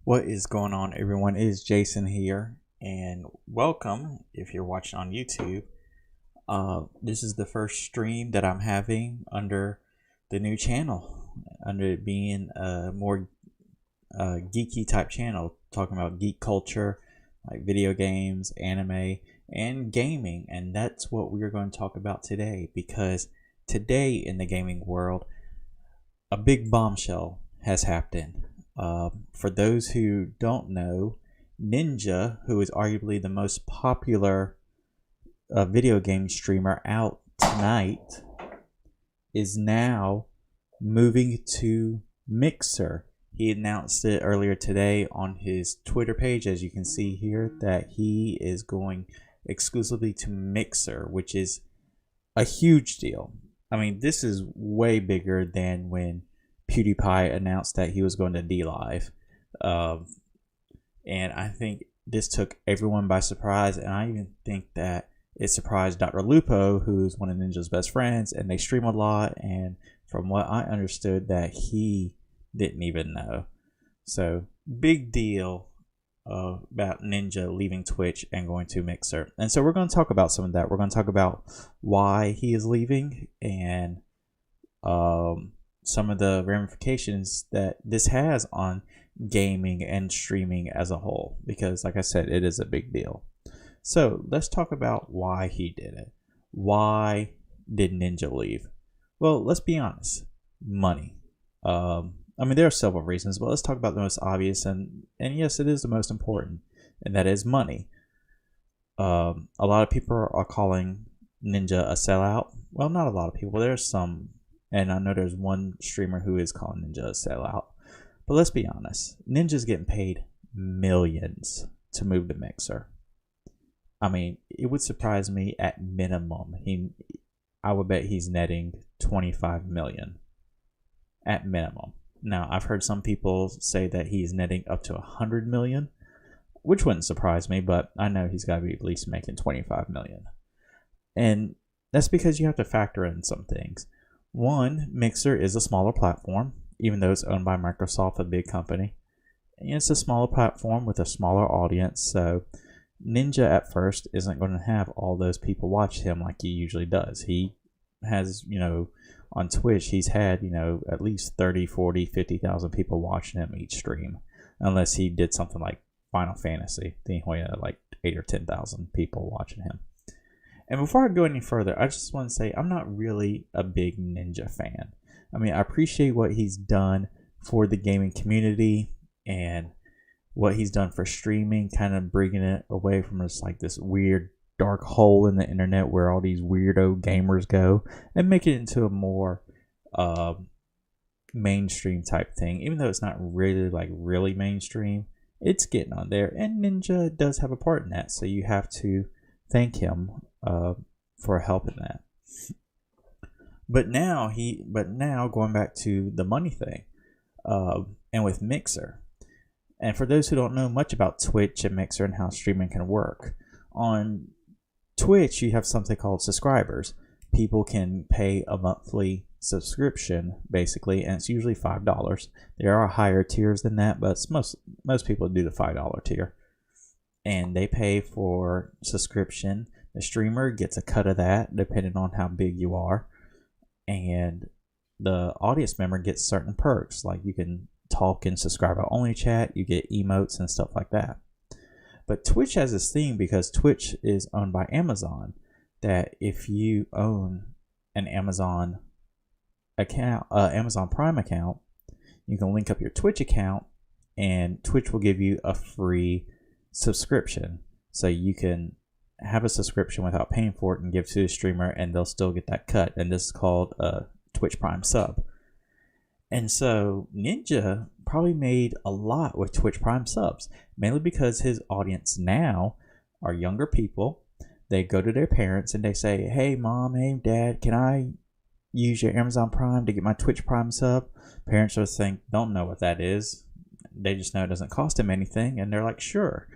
What is going on, everyone? It is Jason here, and welcome if you're watching on YouTube. This is the first stream that I'm having under the new channel, under it being a more geeky type channel, talking about geek culture, like video games, anime, and gaming. And that's what we're going to talk about today, because today in the gaming world, a big bombshell has happened. For those who don't know, Ninja, who is arguably the most popular video game streamer out tonight, is now moving to Mixer. He announced it earlier today on his Twitter page, as you can see here, that he is going exclusively to Mixer, which is a huge deal. I mean, this is way bigger than when PewDiePie announced that he was going to DLive. And I think this took everyone by surprise, and I even think that it surprised Dr. Lupo, who's one of Ninja's best friends, and they stream a lot, and from what I understood, that he didn't even know. So, big deal about Ninja leaving Twitch and going to Mixer. And so we're going to talk about some of that. We're going to talk about why he is leaving, and some of the ramifications that this has on gaming and streaming as a whole, because like I said, it is a big deal. So let's talk about why he did it. Why did Ninja leave? Well, let's be honest, money. I mean, there are several reasons, but let's talk about the most obvious, and yes, it is the most important, and that is money. A lot of people are calling Ninja a sellout. Well, not a lot of people. There's some, and I know there's one streamer who is calling Ninja a sellout. But let's be honest, Ninja's getting paid millions to move to Mixer. I mean, it would surprise me at minimum. I would bet he's netting 25 million at minimum. Now, I've heard some people say that he's netting up to 100 million, which wouldn't surprise me, but I know he's got to be at least making 25 million. And that's because you have to factor in some things. One, Mixer is a smaller platform, even though it's owned by Microsoft, a big company. And it's a smaller platform with a smaller audience, so Ninja at first isn't going to have all those people watch him like he usually does. He has, on Twitch, he's had, at least 30, 40, 50,000 people watching him each stream, unless he did something like Final Fantasy. Then he had like 8 or 10,000 people watching him. And before I go any further, I just want to say I'm not really a big Ninja fan. I mean, I appreciate what he's done for the gaming community and what he's done for streaming, kind of bringing it away from just like this weird dark hole in the internet where all these weirdo gamers go, and make it into a more mainstream type thing. Even though it's not really really mainstream, it's getting on there, and Ninja does have a part in that, so you have to thank him for helping that. But now going back to the money thing, and with Mixer, and for those who don't know much about Twitch and Mixer and how streaming can work, on Twitch you have something called subscribers. People can pay a monthly subscription basically, and it's usually $5. There are higher tiers than that, but most people do the $5 tier, and they pay for subscription. The streamer gets a cut of that depending on how big you are, and the audience member gets certain perks, like you can talk in subscriber only chat, you get emotes and stuff like that. But Twitch has this thing, because Twitch is owned by Amazon, that if you own an Amazon account, Amazon Prime account, you can link up your Twitch account, and Twitch will give you a free subscription, so you can have a subscription without paying for it and give to the streamer, and they'll still get that cut. And this is called a Twitch Prime sub. And so Ninja probably made a lot with Twitch Prime subs, mainly because his audience now are younger people. They go to their parents and they say, hey mom, hey dad, can I use your Amazon Prime to get my Twitch Prime sub? Parents don't know what that is. They just know it doesn't cost them anything, and they're like, sure.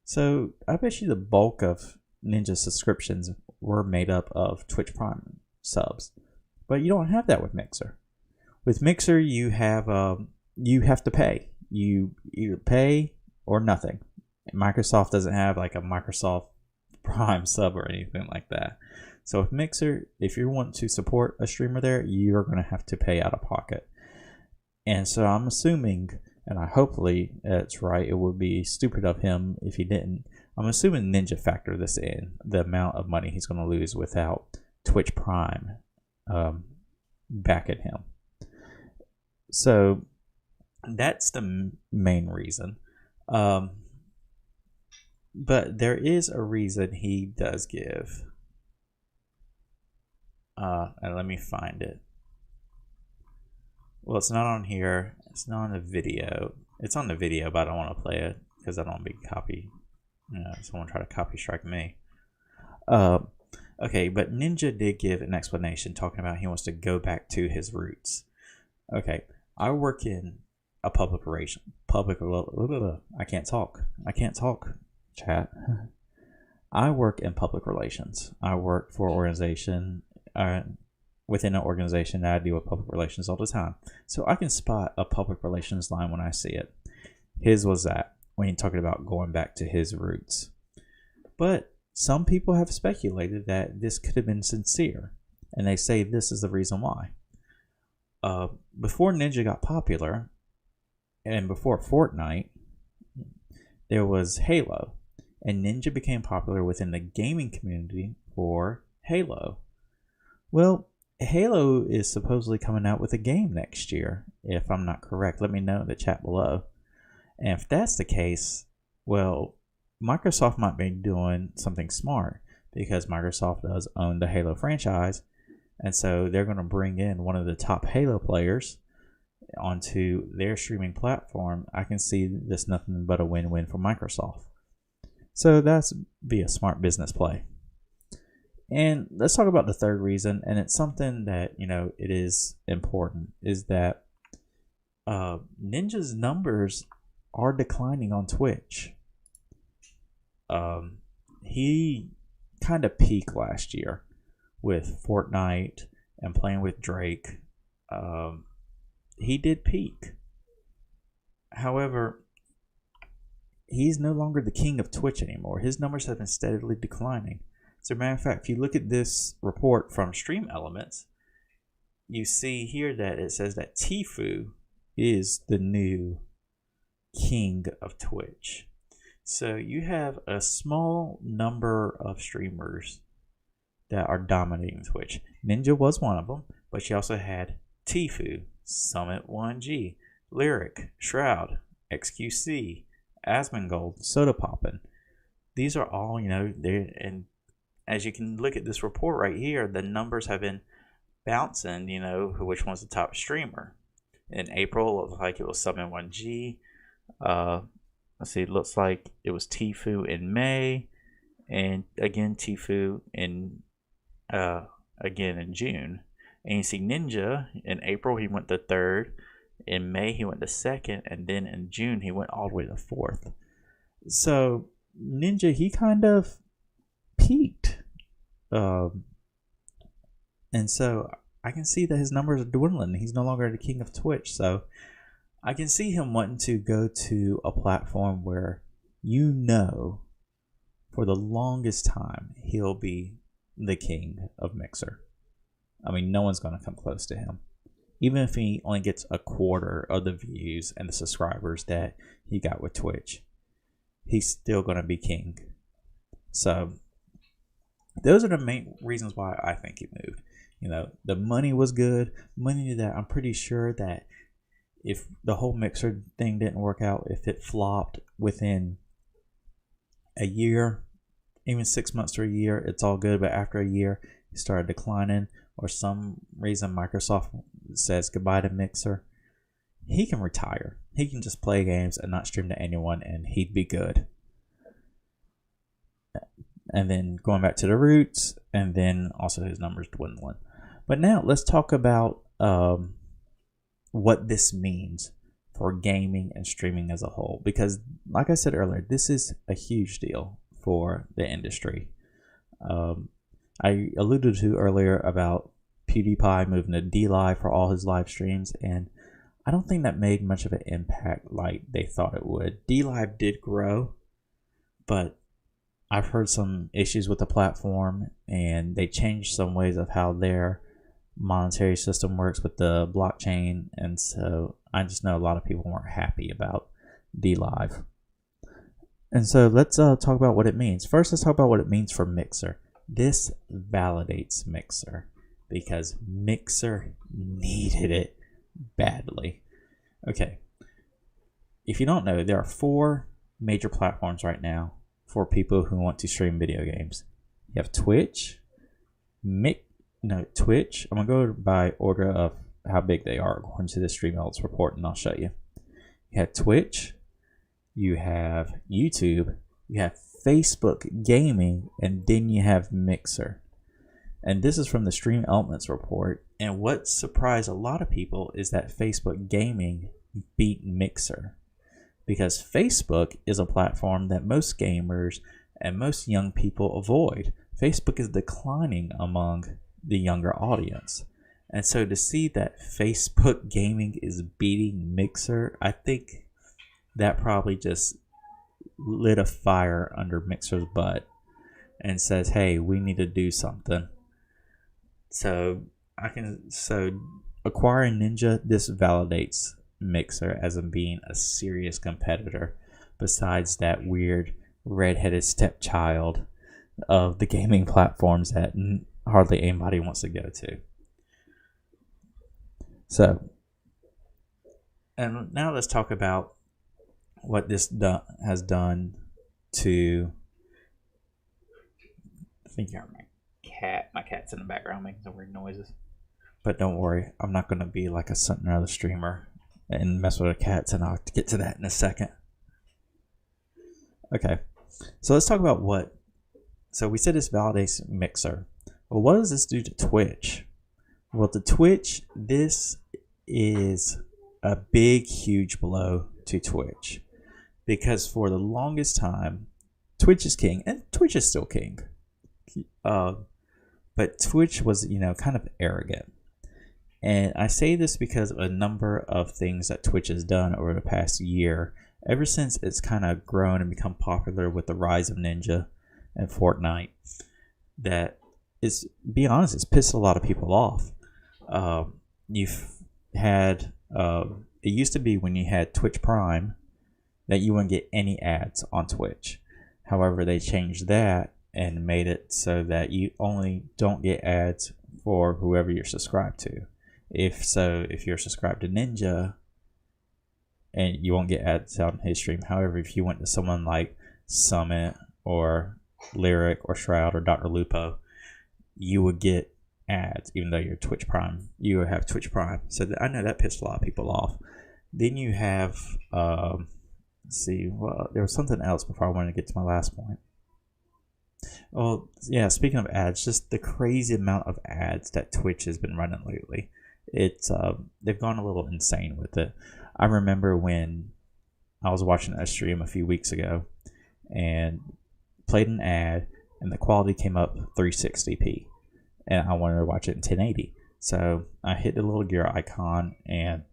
So I bet you the bulk of Ninja subscriptions were made up of Twitch Prime subs. But you don't have that with Mixer. With Mixer, you have to pay. you either pay or nothing. Microsoft doesn't have like a Microsoft Prime sub or anything like that. So with Mixer, if you want to support a streamer there, you're going to have to pay out of pocket. And so I'm assuming, and hopefully it's right, it would be stupid of him if he didn't. I'm assuming Ninja factored this in, the amount of money he's going to lose without Twitch Prime backing him. So that's the main reason. But there is a reason he does give. And let me find it. Well, it's not on here. It's not on the video. It's on the video, but I don't want to play it because I don't want to be someone try to copy strike me. Okay, but Ninja did give an explanation talking about he wants to go back to his roots. Okay, I work in a public relation. I can't talk, chat. I work in public relations. I work for an organization, within an organization that I deal with public relations all the time. So I can spot a public relations line when I see it. His was that, when he's talking about going back to his roots. But some people have speculated that this could have been sincere, and they say this is the reason why. Before Ninja got popular, and before Fortnite, there was Halo, and Ninja became popular within the gaming community for Halo. Well, Halo is supposedly coming out with a game next year, if I'm not correct. Let me know in the chat below. And if that's the case, well, Microsoft might be doing something smart, because Microsoft does own the Halo franchise, and so they're going to bring in one of the top Halo players onto their streaming platform. I can see this nothing but a win-win for Microsoft. So that's be a smart business play. And let's talk about the third reason, and it's something that, it is important, is that Ninja's numbers are declining on Twitch. He kind of peaked last year with Fortnite and playing with Drake. He did peak. However, he's no longer the king of Twitch anymore. His numbers have been steadily declining. As a matter of fact, if you look at this report from Stream Elements, you see here that it says that Tfue is the new king of Twitch. So you have a small number of streamers that are dominating Twitch. Ninja was one of them, but you also had Tfue, Summit1G, Lyric, Shroud, XQC, Asmongold, Soda Poppin'. These are all, and as you can look at this report right here, the numbers have been bouncing, which one's the top streamer. In April, it looked like it was Summit1G. Let's see, it looks like it was Tfue in May, and again Tfue in again in June. And you see Ninja in April, he went to third. In May, he went to second, and then in June, he went all the way to fourth. So Ninja, he kind of peaked, and so I can see that his numbers are dwindling. He's no longer the king of Twitch, so I can see him wanting to go to a platform where for the longest time he'll be the king of Mixer. I mean, no one's going to come close to him. Even if he only gets a quarter of the views and the subscribers that he got with Twitch, he's still going to be king. So those are the main reasons why I think he moved. The money was good. Money that I'm pretty sure that if the whole Mixer thing didn't work out, if it flopped within a year, even 6 months to a year, it's all good. But after a year, it started declining, or some reason Microsoft says goodbye to Mixer, he can retire. He can just play games and not stream to anyone, and he'd be good. And then going back to the roots, and then also his numbers dwindling. But now let's talk about what this means for gaming and streaming as a whole, because like I said earlier, this is a huge deal for the industry. I alluded to earlier about PewDiePie moving to DLive for all his live streams, and I don't think that made much of an impact like they thought it would. DLive did grow, but I've heard some issues with the platform, and they changed some ways of how their monetary system works with the blockchain, and so I just know a lot of people weren't happy about DLive. And so let's talk about what it means. First, let's talk about what it means for Mixer. This validates Mixer because Mixer needed it badly. Okay, if you don't know, there are 4 major platforms right now for people who want to stream video games. You have Twitch, Twitch. I'm gonna go by order of how big they are according to the Stream Elements report, and I'll show you. You have Twitch, you have YouTube, you have Facebook Gaming, and then you have Mixer. And this is from the Stream Elements report. And what surprised a lot of people is that Facebook Gaming beat Mixer, because Facebook is a platform that most gamers and most young people avoid. Facebook is declining among the younger audience. And so to see that Facebook Gaming is beating Mixer, I think that probably just lit a fire under Mixer's butt and says, hey, we need to do something. So acquiring Ninja, this validates Mixer as being a serious competitor, besides that weird redheaded stepchild of the gaming platforms that hardly anybody wants to go to. So, and now let's talk about what this has done to. I think you heard my cat. My cat's in the background making some weird noises. But don't worry, I'm not going to be like another streamer and mess with the cats, and I'll get to that in a second. Okay, so let's talk about what. So we said this validates Mixer. Well, what does this do to Twitch? Well, to Twitch, this is a big, huge blow to Twitch, because for the longest time, Twitch is king, and Twitch is still king. But Twitch was, kind of arrogant. And I say this because of a number of things that Twitch has done over the past year, ever since it's kind of grown and become popular with the rise of Ninja and Fortnite, that is, be honest, it's pissed a lot of people off. You've had, it used to be when you had Twitch Prime that you wouldn't get any ads on Twitch. However, they changed that and made it so that you only don't get ads for whoever you're subscribed to. If you're subscribed to Ninja, and you won't get ads on his stream. However, if you went to someone like Summit or Lyric or Shroud or Dr. Lupo, you would get ads even though you're Twitch Prime. You would have Twitch Prime. So I know that pissed a lot of people off. Then you have, let's see, well, there was something else before I wanted to get to my last point. Well, yeah, speaking of ads, just the crazy amount of ads that Twitch has been running lately. It's they've gone a little insane with it. I remember when I was watching a stream a few weeks ago and played an ad, and the quality came up 360p, and I wanted to watch it in 1080. So I hit the little gear icon, and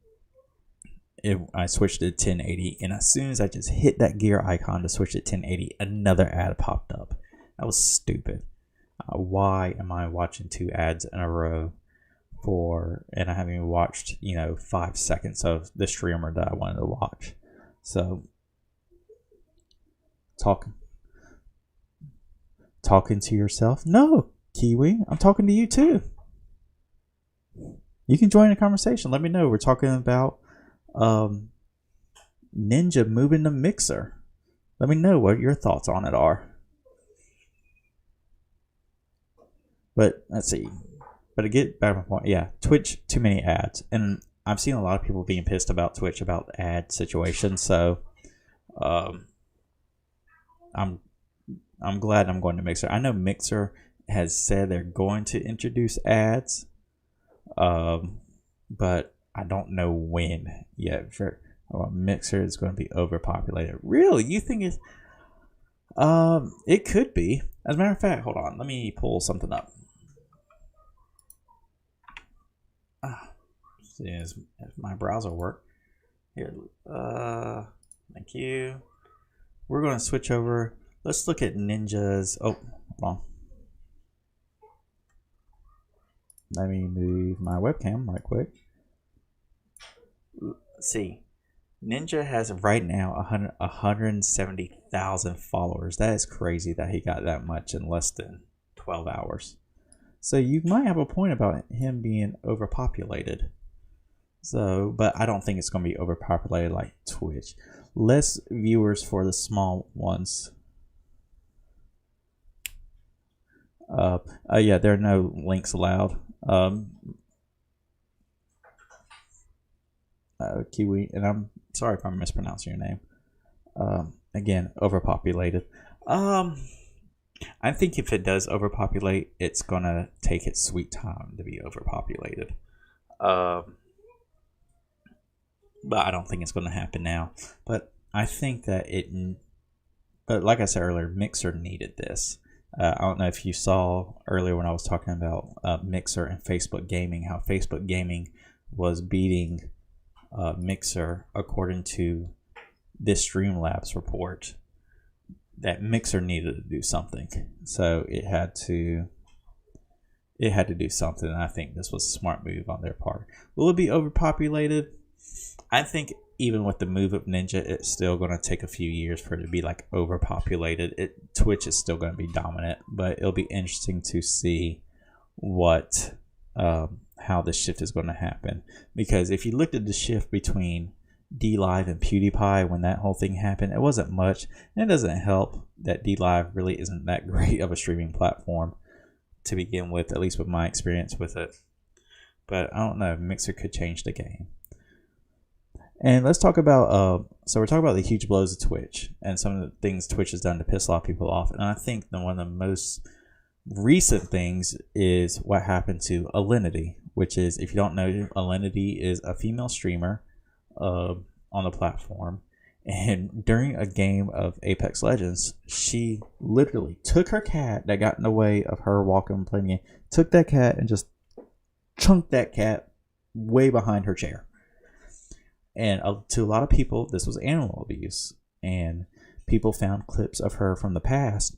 I switched to 1080, and as soon as I just hit that gear icon to switch to 1080, another ad popped up. That was stupid. Why am I watching 2 ads in a row and I haven't even watched 5 seconds of the streamer that I wanted to watch? So talking to yourself? No, Kiwi, I'm talking to you too. You can join the conversation. Let me know. We're talking about Ninja moving to Mixer. Let me know what your thoughts on it are. But let's see. But to get back to my point, yeah, Twitch, too many ads. And I've seen a lot of people being pissed about Twitch about ad situations. So I'm glad I'm going to Mixer. I know Mixer has said they're going to introduce ads, but I don't know when yet. Mixer is going to be overpopulated. Really? You think it's... it could be. As a matter of fact, hold on. Let me pull something up. See if my browser work. Here, thank you. We're going to switch over. Let's look at Ninja's. Oh, hold on. Let me move my webcam right quick. Let's see. Ninja has right now 170,000 followers. That is crazy that he got that much in less than 12 hours. So you might have a point about him being overpopulated. So, but I don't think it's going to be overpopulated like Twitch. Less viewers for the small ones. Yeah, there are no links allowed. Kiwi, and I'm sorry if I'm mispronouncing your name. Again, overpopulated. I think if it does overpopulate, it's gonna take its sweet time to be overpopulated. But I don't think it's gonna happen now. But I think that but like I said earlier, Mixer needed this. I don't know if you saw earlier when I was talking about Mixer and Facebook Gaming, how Facebook Gaming was beating Mixer according to this Streamlabs report. That Mixer needed to do something, so it had to do something. And I think this was a smart move on their part. Will it be overpopulated? I think even with the move of Ninja, it's still going to take a few years for it to be like overpopulated. Twitch is still going to be dominant, but it'll be interesting to see what how the shift is going to happen. Because if you looked at the shift between DLive and PewDiePie when that whole thing happened, it wasn't much. And it doesn't help that DLive really isn't that great of a streaming platform to begin with, at least with my experience with it. But I don't know, Mixer could change the game. And let's talk about, so we're talking about the huge blows of Twitch and some of the things Twitch has done to piss a lot of people off. And I think that one of the most recent things is what happened to Alinity, which is, if you don't know, Alinity is a female streamer on the platform. And during a game of Apex Legends, she literally took her cat that got in the way of her walking and playing the game, took that cat and just chunked that cat way behind her chair. And to a lot of people, this was animal abuse. And people found clips of her from the past,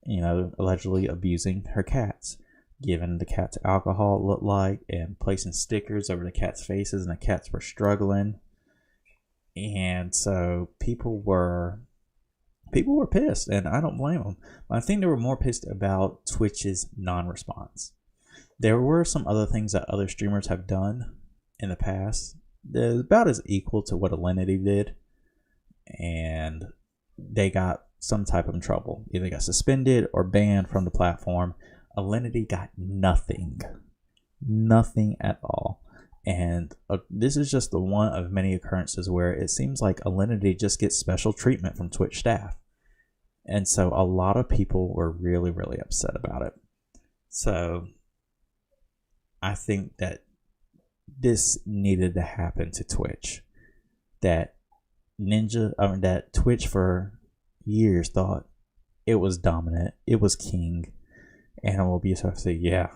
allegedly abusing her cats, giving the cats alcohol, it looked like, and placing stickers over the cats' faces, and the cats were struggling. And so people were pissed, and I don't blame them. I think they were more pissed about Twitch's non-response. There were some other things that other streamers have done in the past that is about as equal to what Alinity did, and they got some type of trouble. Either got suspended or banned from the platform. Alinity got nothing at all. And this is just the one of many occurrences where it seems like Alinity just gets special treatment from Twitch staff. And so a lot of people were really, really upset about it. So I think that this needed to happen to Twitch. That Twitch for years thought it was dominant, it was king, and it will be so to say, yeah.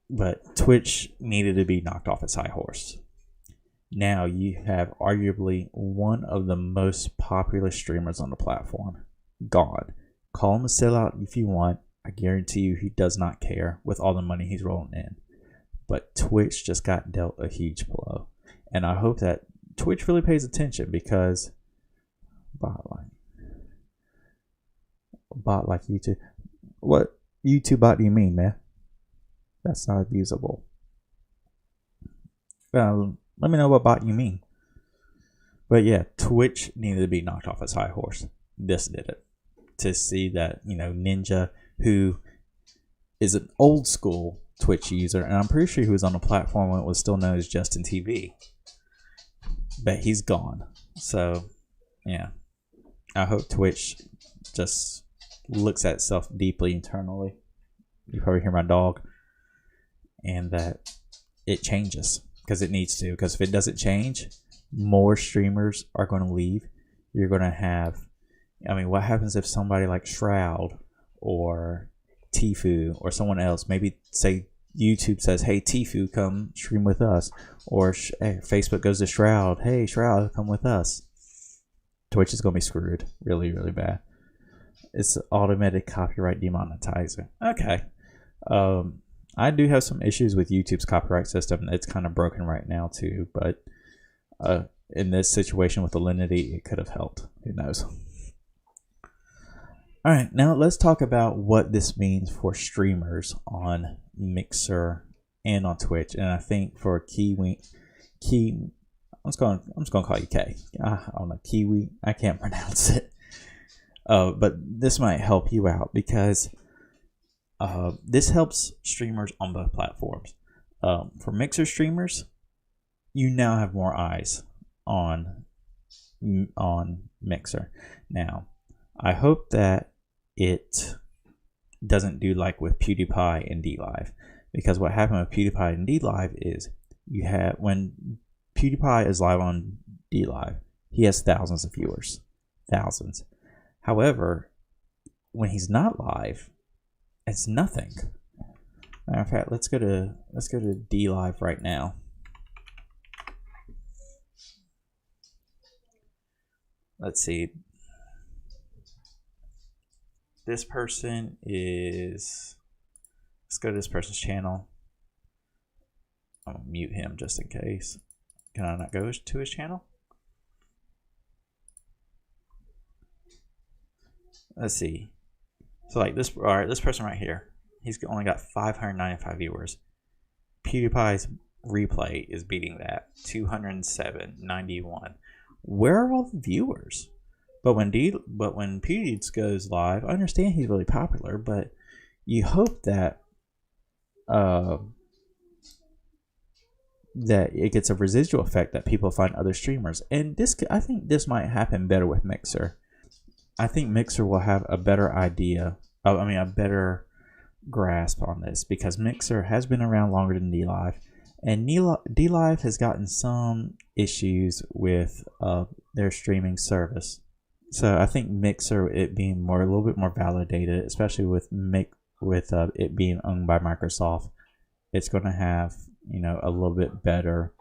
But Twitch needed to be knocked off its high horse. Now you have arguably one of the most popular streamers on the platform gone. Call him a sellout if you want. I guarantee you he does not care with all the money he's rolling in. But Twitch just got dealt a huge blow. And I hope that Twitch really pays attention, because bot like YouTube. What YouTube bot do you mean, man? That's not abusable. Let me know what bot you mean. But yeah, Twitch needed to be knocked off its high horse. This did it. To see that, Ninja, who is an old school Twitch user, and I'm pretty sure he was on the platform when it was still known as Justin TV. But he's gone. So, yeah. I hope Twitch just looks at itself deeply internally. You probably hear my dog. And that it changes, because it needs to. Because if it doesn't change, more streamers are going to leave. You're going to have, what happens if somebody like Shroud or Tfue or someone else, maybe say YouTube says, hey, Tfue, come stream with us. Or hey, Facebook goes to Shroud, hey, Shroud, come with us. Twitch is going to be screwed really, really bad. It's automatic copyright demonetizer. Okay. I do have some issues with YouTube's copyright system. It's kind of broken right now too, but in this situation with Alinity, it could have helped. Who knows? All right, now let's talk about what this means for streamers on Mixer and on Twitch. And I think for I'm just gonna call you K. I don't know, Kiwi. I can't pronounce it. But this might help you out because this helps streamers on both platforms. For Mixer streamers, you now have more eyes on Mixer. Now, I hope that it doesn't do like with PewDiePie and DLive, because what happened with PewDiePie and DLive is you have, when PewDiePie is live on DLive, he has thousands of viewers, thousands. However, when he's not live, it's nothing. Matter of fact, let's go to DLive right now. Let's see. This person is, let's go to this person's channel. I'm gonna mute him just in case. Can I not go to his channel? Let's see. So like this, all right, this person right here, he's only got 595 viewers. PewDiePie's replay is beating that, 207.91. Where are all the viewers? But when Pewdies goes live, I understand he's really popular, but you hope that that it gets a residual effect, that people find other streamers. And this, I think this might happen better with Mixer. I think Mixer will have a better idea, a better grasp on this, because Mixer has been around longer than DLive, and DLive has gotten some issues with their streaming service. So I think Mixer, it being a little bit more validated, especially with it being owned by Microsoft, it's going to have, you know, a little bit better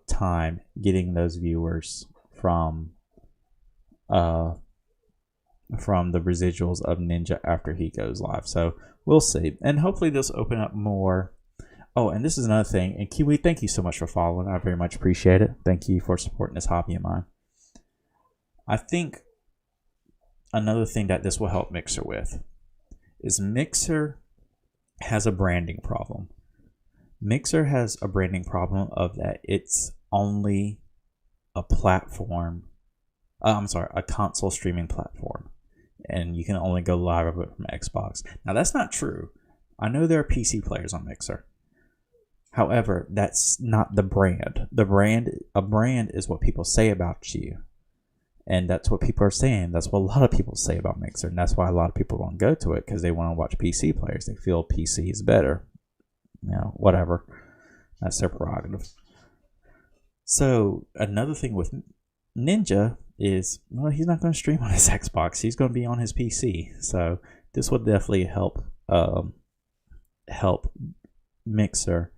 time getting those viewers from the residuals of Ninja after he goes live. So we'll see, and hopefully this will open up more. Oh, and this is another thing. And Kiwi, thank you so much for following. I very much appreciate it. Thank you for supporting this hobby of mine. I think another thing that this will help Mixer with is Mixer has a branding problem. Mixer has a branding problem of that it's only a platform. A console streaming platform, and you can only go live from Xbox. Now that's not true. I know there are PC players on Mixer. However, that's not the brand. A brand is what people say about you. And that's what people are saying. That's what a lot of people say about Mixer. And that's why a lot of people don't go to it, because they want to watch PC players. They feel PC is better. You know, whatever. That's their prerogative. So another thing with Ninja is, well, he's not going to stream on his Xbox. He's going to be on his PC. So this will definitely help Mixer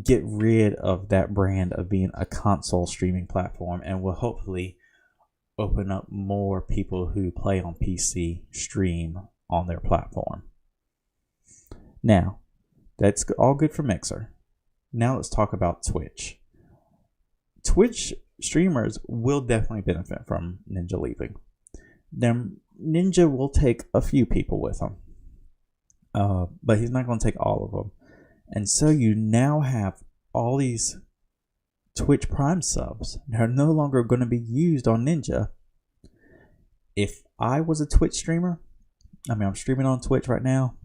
get rid of that brand of being a console streaming platform, and will hopefully open up more people who play on PC stream on their platform. Now, that's all good for Mixer. Now let's talk about Twitch. Twitch streamers will definitely benefit from Ninja leaving. Then Ninja will take a few people with him, but he's not going to take all of them. And so you now have all these Twitch Prime subs that are no longer going to be used on Ninja. If I was a Twitch streamer, I'm streaming on Twitch right now.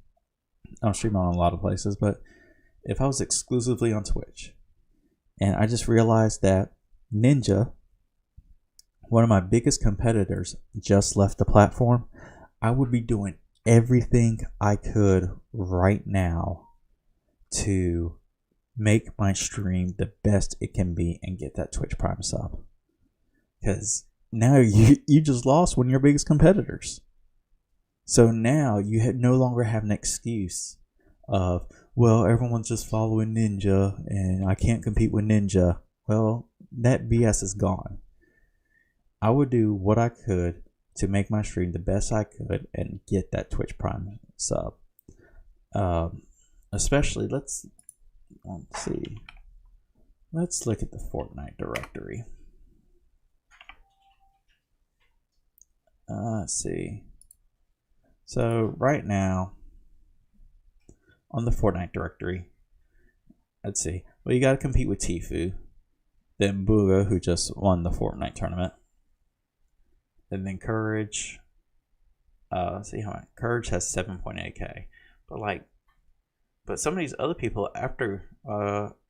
I'm streaming on a lot of places, but if I was exclusively on Twitch and I just realized that Ninja, one of my biggest competitors, just left the platform, I would be doing everything I could right now to make my stream the best it can be and get that Twitch Prime sub. Because now you just lost one of your biggest competitors. So now you no longer have an excuse of, well, everyone's just following Ninja and I can't compete with Ninja. Well, that BS is gone. I would do what I could to make my stream the best I could and get that Twitch Prime sub. Especially, let's see. Let's look at the Fortnite directory. Let's see. So right now, on the Fortnite directory, let's see. Well, you got to compete with Tfue, then Booga, who just won the Fortnite tournament, and then Courage. Let's see how much. Courage has 7.8k, but some of these other people after.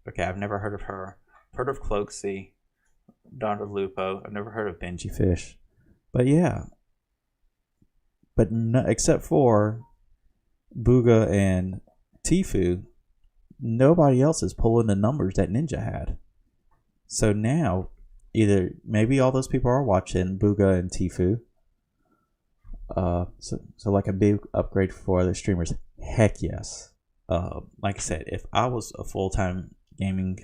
Okay, I've never heard of her. I've heard of Cloaksy, Donna Lupo. I've never heard of Benji Fish, but yeah. But no, except for Booga and Tfue, nobody else is pulling the numbers that Ninja had. So now, either maybe all those people are watching Booga and Tfue. So like a big upgrade for the streamers. Heck yes. Like I said, if I was a full-time gaming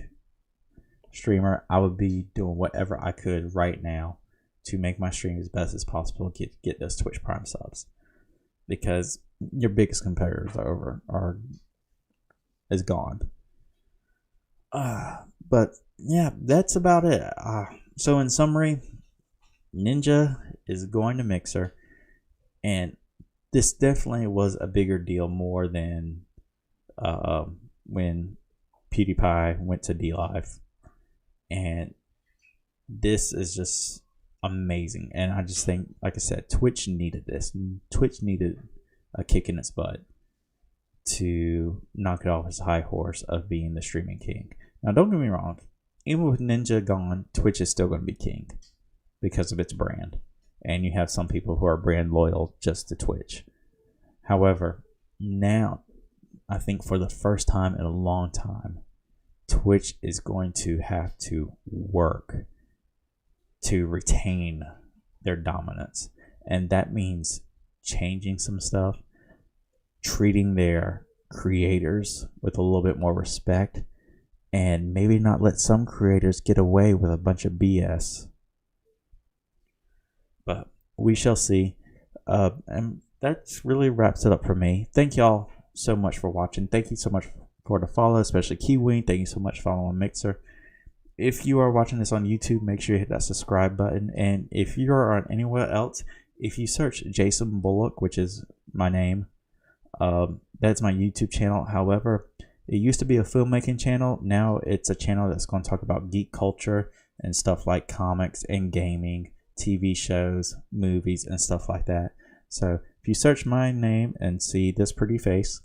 streamer, I would be doing whatever I could right now to make my stream as best as possible, get those Twitch Prime subs, because your biggest competitors is gone. But yeah, that's about it. So in summary, Ninja is going to Mixer, and this definitely was a bigger deal more than when PewDiePie went to DLive, and this is just amazing. And I just think, like I said, Twitch needed this. Twitch needed a kick in its butt to knock it off his high horse of being the streaming king. Now, don't get me wrong, even with Ninja gone, Twitch is still going to be king because of its brand, and you have some people who are brand loyal just to Twitch. However, now I think for the first time in a long time, Twitch is going to have to work to retain their dominance, and that means changing some stuff, treating their creators with a little bit more respect, and maybe not let some creators get away with a bunch of BS. But we shall see. And that really wraps it up for me. Thank y'all so much for watching. Thank you so much for the follow, especially Kiwi. Thank you so much for following Mixer. If you are watching this on YouTube, make sure you hit that subscribe button. And if you are on anywhere else, if you search Jason Bullock, which is my name, that's my YouTube channel. However, it used to be a filmmaking channel. Now it's a channel that's going to talk about geek culture and stuff like comics and gaming, TV shows, movies, and stuff like that. So if you search my name and see this pretty face,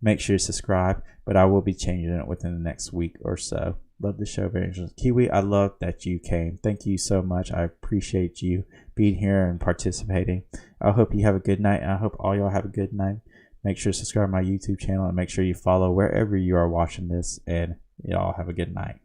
make sure you subscribe. But I will be changing it within the next week or so. Love the show very much. Kiwi, I love that you came. Thank you so much. I appreciate you being here and participating. I hope you have a good night. I hope all y'all have a good night. Make sure to subscribe to my YouTube channel and make sure you follow wherever you are watching this. And y'all have a good night.